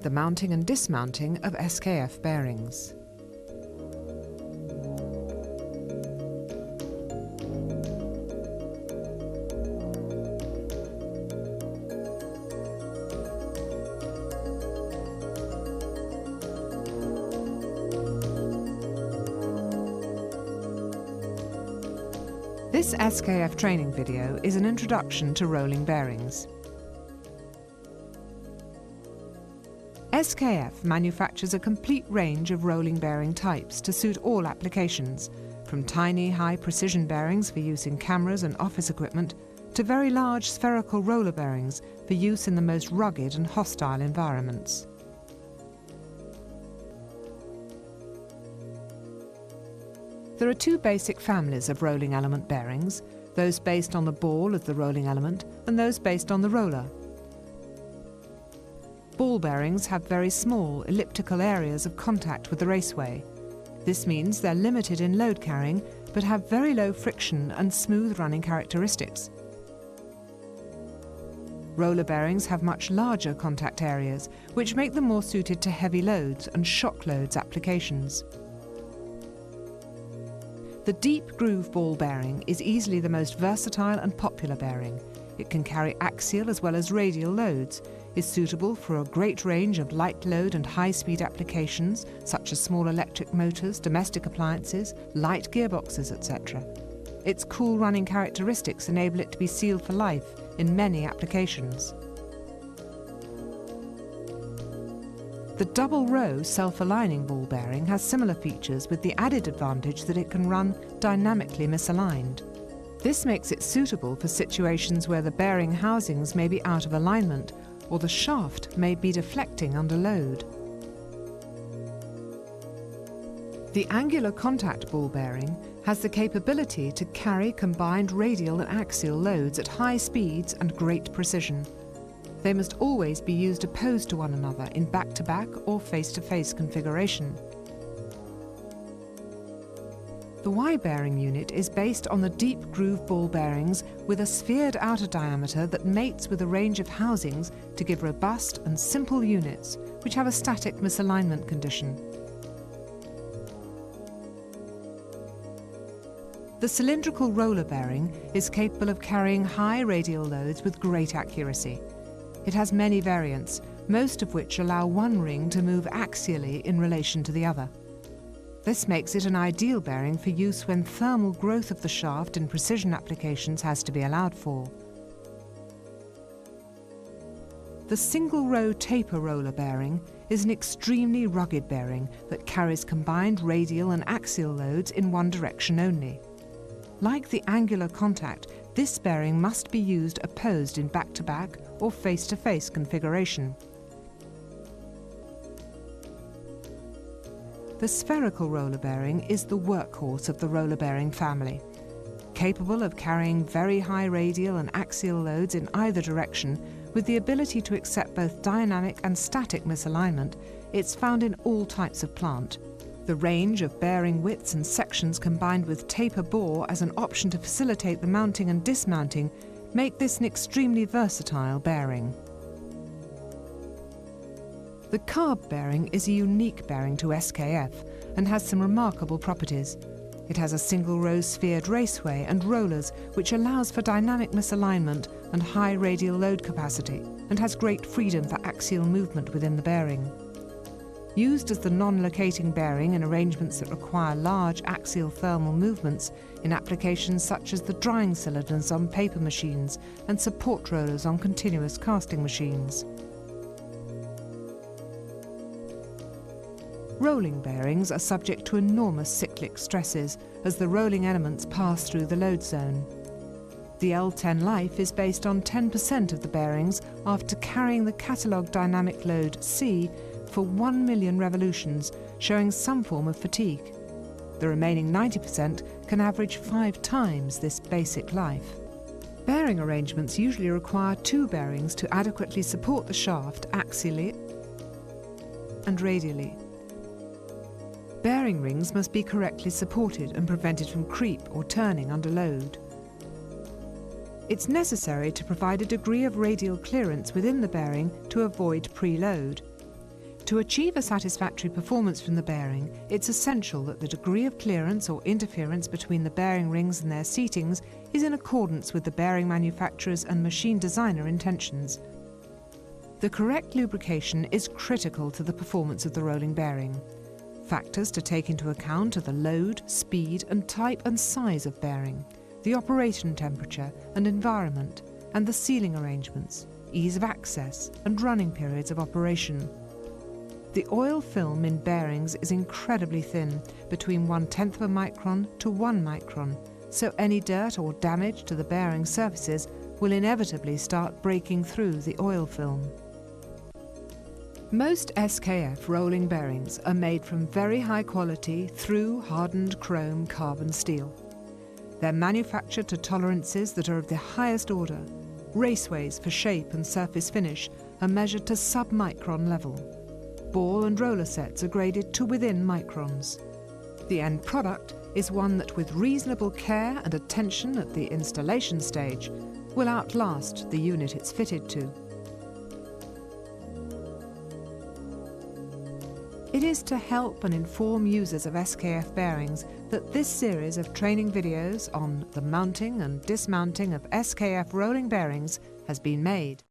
the mounting and dismounting of SKF bearings. This SKF training video is an introduction to rolling bearings. SKF manufactures a complete range of rolling bearing types to suit all applications, from tiny high-precision bearings for use in cameras and office equipment to very large spherical roller bearings for use in the most rugged and hostile environments. There are two basic families of rolling element bearings, those based on the ball as the rolling element and those based on the roller. Ball bearings have very small elliptical areas of contact with the raceway. This means they're limited in load carrying but have very low friction and smooth running characteristics. Roller bearings have much larger contact areas, which make them more suited to heavy loads and shock loads applications. The deep groove ball bearing is easily the most versatile and popular bearing. It can carry axial as well as radial loads, is suitable for a great range of light load and high-speed applications such as small electric motors, domestic appliances, light gearboxes, etc. Its cool running characteristics enable it to be sealed for life in many applications. The double-row self-aligning ball bearing has similar features with the added advantage that it can run dynamically misaligned. This makes it suitable for situations where the bearing housings may be out of alignment or the shaft may be deflecting under load. The angular contact ball bearing has the capability to carry combined radial and axial loads at high speeds and great precision. They must always be used opposed to one another in back-to-back or face-to-face configuration. The Y-bearing unit is based on the deep groove ball bearings with a sphered outer diameter that mates with a range of housings to give robust and simple units which have a static misalignment condition. The cylindrical roller bearing is capable of carrying high radial loads with great accuracy. It has many variants, most of which allow one ring to move axially in relation to the other. This makes it an ideal bearing for use when thermal growth of the shaft in precision applications has to be allowed for. The single-row taper roller bearing is an extremely rugged bearing that carries combined radial and axial loads in one direction only. Like the angular contact, this bearing must be used opposed in back-to-back or face-to-face configuration. The spherical roller bearing is the workhorse of the roller bearing family. Capable of carrying very high radial and axial loads in either direction, with the ability to accept both dynamic and static misalignment, it's found in all types of plant. The range of bearing widths and sections combined with taper bore as an option to facilitate the mounting and dismounting make this an extremely versatile bearing. The carb bearing is a unique bearing to SKF and has some remarkable properties. It has a single-row sphered raceway and rollers which allows for dynamic misalignment and high radial load capacity and has great freedom for axial movement within the bearing. Used as the non-locating bearing in arrangements that require large axial thermal movements in applications such as the drying cylinders on paper machines and support rollers on continuous casting machines. Rolling bearings are subject to enormous cyclic stresses as the rolling elements pass through the load zone. The L10 life is based on 10% of the bearings after carrying the catalogue dynamic load C for 1 million revolutions, showing some form of fatigue. The remaining 90% can average 5 times this basic life. Bearing arrangements usually require 2 bearings to adequately support the shaft axially and radially. Bearing rings must be correctly supported and prevented from creep or turning under load. It's necessary to provide a degree of radial clearance within the bearing to avoid preload. To achieve a satisfactory performance from the bearing, it's essential that the degree of clearance or interference between the bearing rings and their seatings is in accordance with the bearing manufacturer's and machine designer intentions. The correct lubrication is critical to the performance of the rolling bearing. Factors to take into account are the load, speed and type and size of bearing, the operation temperature and environment, and the sealing arrangements, ease of access and running periods of operation. The oil film in bearings is incredibly thin, between 1/10 of a micron to 1 micron, so any dirt or damage to the bearing surfaces will inevitably start breaking through the oil film. Most SKF rolling bearings are made from very high quality through hardened chrome carbon steel. They're manufactured to tolerances that are of the highest order. Raceways for shape and surface finish are measured to sub-micron level. Ball and roller sets are graded to within microns. The end product is one that, with reasonable care and attention at the installation stage, will outlast the unit it's fitted to. It is to help and inform users of SKF bearings that this series of training videos on the mounting and dismounting of SKF rolling bearings has been made.